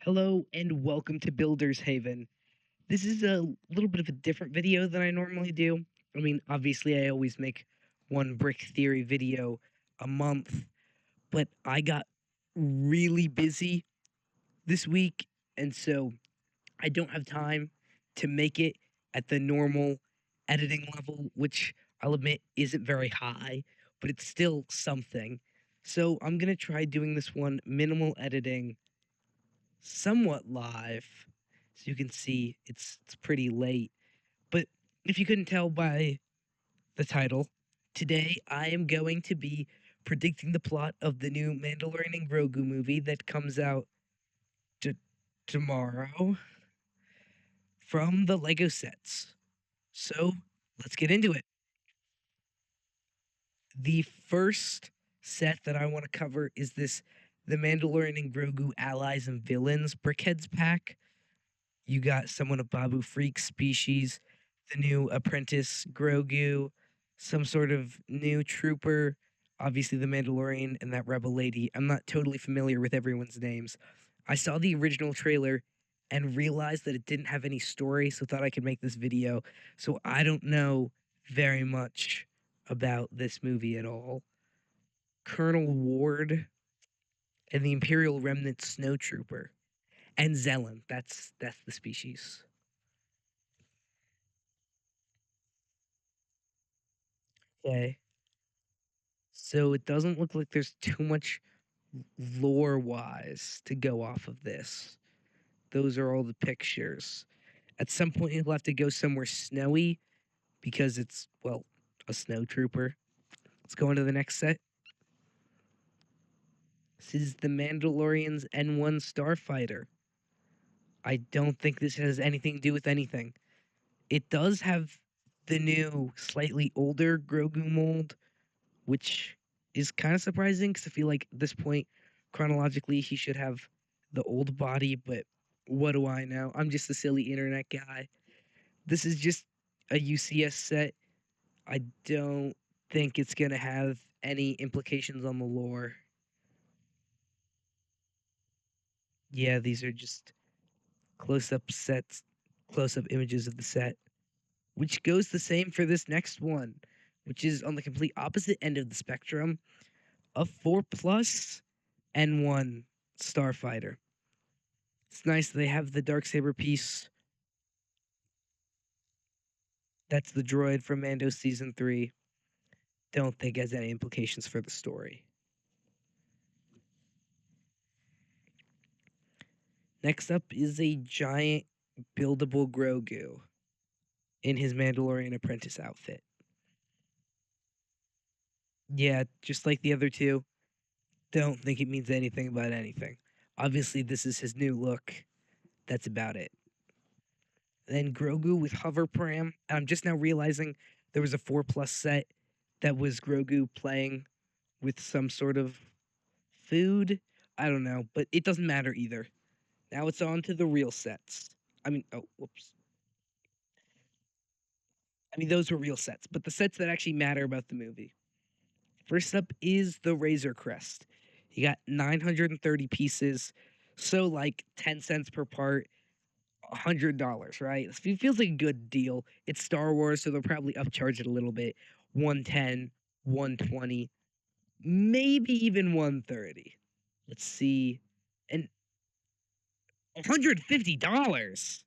Hello and welcome to Builder's Haven. This is a little bit of a different video than I normally do. Obviously, I always make one brick theory video a month, but I got really busy this week, and so I don't have time to make it at the normal editing level, which I'll admit isn't very high, but it's still something. So I'm going to try doing this one minimal editing somewhat live. So you can see it's pretty late. But if you couldn't tell by the title, today I am going to be predicting the plot of the new Mandalorian and Grogu movie that comes out tomorrow from the Lego sets. So let's get into it. The first set that I want to cover is this the Mandalorian and Grogu Allies and Villains Brickheads pack. You got someone of Babu Freak species, the new apprentice Grogu, some sort of new trooper, obviously the Mandalorian, and that rebel lady. I'm not totally familiar with everyone's names. I saw the original trailer and realized that it didn't have any story, so thought I could make this video. So I don't know very much about this movie at all. Colonel Ward and the Imperial Remnant Snowtrooper and Zelen. That's the species. Okay. So it doesn't look like there's too much lore wise to go off of this. Those are all the pictures. At some point, you'll have to go somewhere snowy because it's, well, a snow trooper. Let's go on to the next set. This is the Mandalorian's N1 Starfighter. I don't think this has anything to do with anything. It does have the new, slightly older Grogu mold, which is kind of surprising because I feel like at this point, chronologically, he should have the old body, but what do I know? I'm just a silly internet guy. This is just a UCS set. I don't think it's going to have any implications on the lore. Yeah, these are just close up sets, close up images of the set, which goes the same for this next one, which is on the complete opposite end of the spectrum, a 4 plus N1 Starfighter. It's nice they have the Darksaber piece. That's the droid from Mando Season 3. Don't think it has any implications for the story. Next up is a giant buildable Grogu in his Mandalorian apprentice outfit. Yeah, just like the other two, don't think it means anything about anything. Obviously, this is his new look. That's about it. Then Grogu with hover pram. And I'm just now realizing there was a 4 plus set that was Grogu playing with some sort of food. I don't know, but it doesn't matter either. Now it's on to the real sets. Oh, whoops. Those were real sets, but the sets that actually matter about the movie. First up is the Razor Crest. You got 930 pieces, so like 10 cents per part, $100, right? It feels like a good deal. It's Star Wars, so they'll probably upcharge it a little bit. 110, 120, maybe even 130. Let's see. And $150.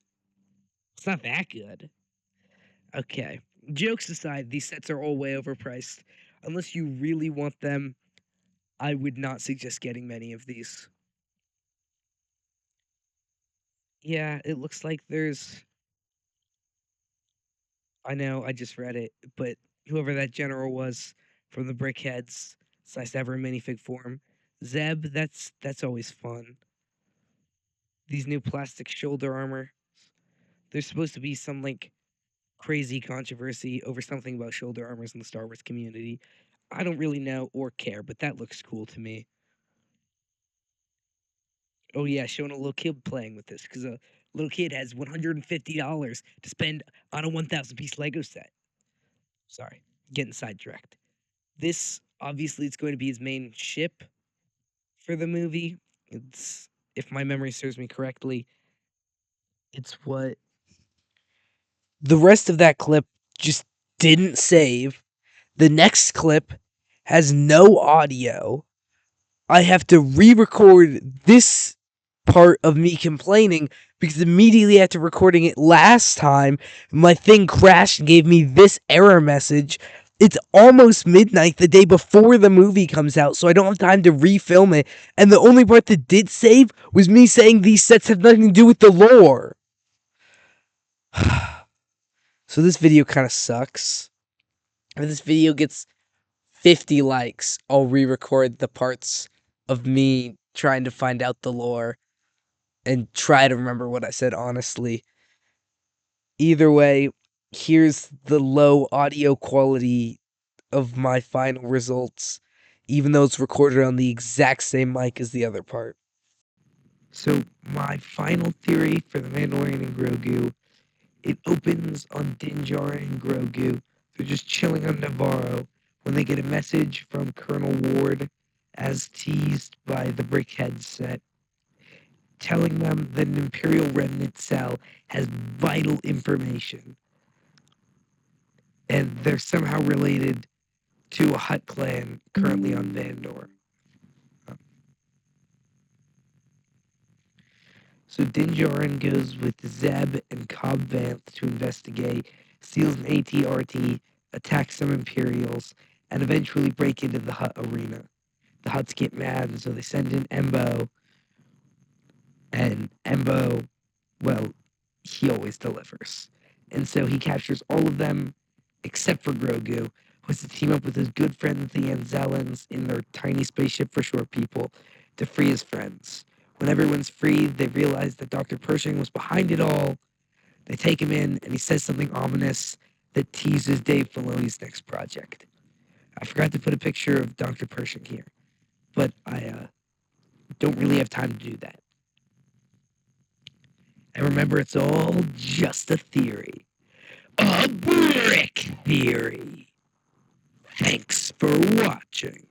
It's not that good. Okay. Jokes aside, these sets are all way overpriced. Unless you really want them, I would not suggest getting many of these. Yeah, it looks like there's. I know, I just read it, but whoever that general was from the Brickheads, it's nice to have her in minifig form. Zeb, that's always fun. These new plastic shoulder armor. There's supposed to be some like crazy controversy over something about shoulder armors in the Star Wars community. I don't really know or care, but that looks cool to me. Oh yeah, showing a little kid playing with this because a little kid has $150 to spend on a 1,000-piece Lego set. Sorry, getting sidetracked. This obviously it's going to be his main ship for the movie. if my memory serves me correctly. It's what the rest of that clip just didn't save. The next clip has no audio. I have to re-record this part of me complaining because immediately after recording it last time, my thing crashed and gave me this error message. It's almost midnight the day before the movie comes out, so I don't have time to refilm it. And the only part that did save was me saying these sets have nothing to do with the lore. So this video kind of sucks. If this video gets 50 likes, I'll re-record the parts of me trying to find out the lore and try to remember what I said honestly. Either way, here's the low audio quality of my final results, even though it's recorded on the exact same mic as the other part. So, my final theory for the Mandalorian and Grogu, it opens on Din Djarin and Grogu. They're just chilling on Navarro when they get a message from Colonel Ward, as teased by the Brickhead set, telling them that an Imperial Remnant cell has vital information. And they're somehow related to a Hutt clan currently on Vandor. So Din Djarin goes with Zeb and Cobb Vanth to investigate, steals an AT-RT, attacks some Imperials, and eventually break into the Hutt arena. The Hutts get mad, and so they send in Embo, and Embo, well, he always delivers. And so he captures all of them except for Grogu, who has to team up with his good friend the Anzellans in their tiny spaceship for short people to free his friends. When everyone's freed, they realize that Dr. Pershing was behind it all. They take him in, and he says something ominous that teases Dave Filoni's next project. I forgot to put a picture of Dr. Pershing here, but I don't really have time to do that. And remember, it's all just a theory. A brick theory. Thanks for watching.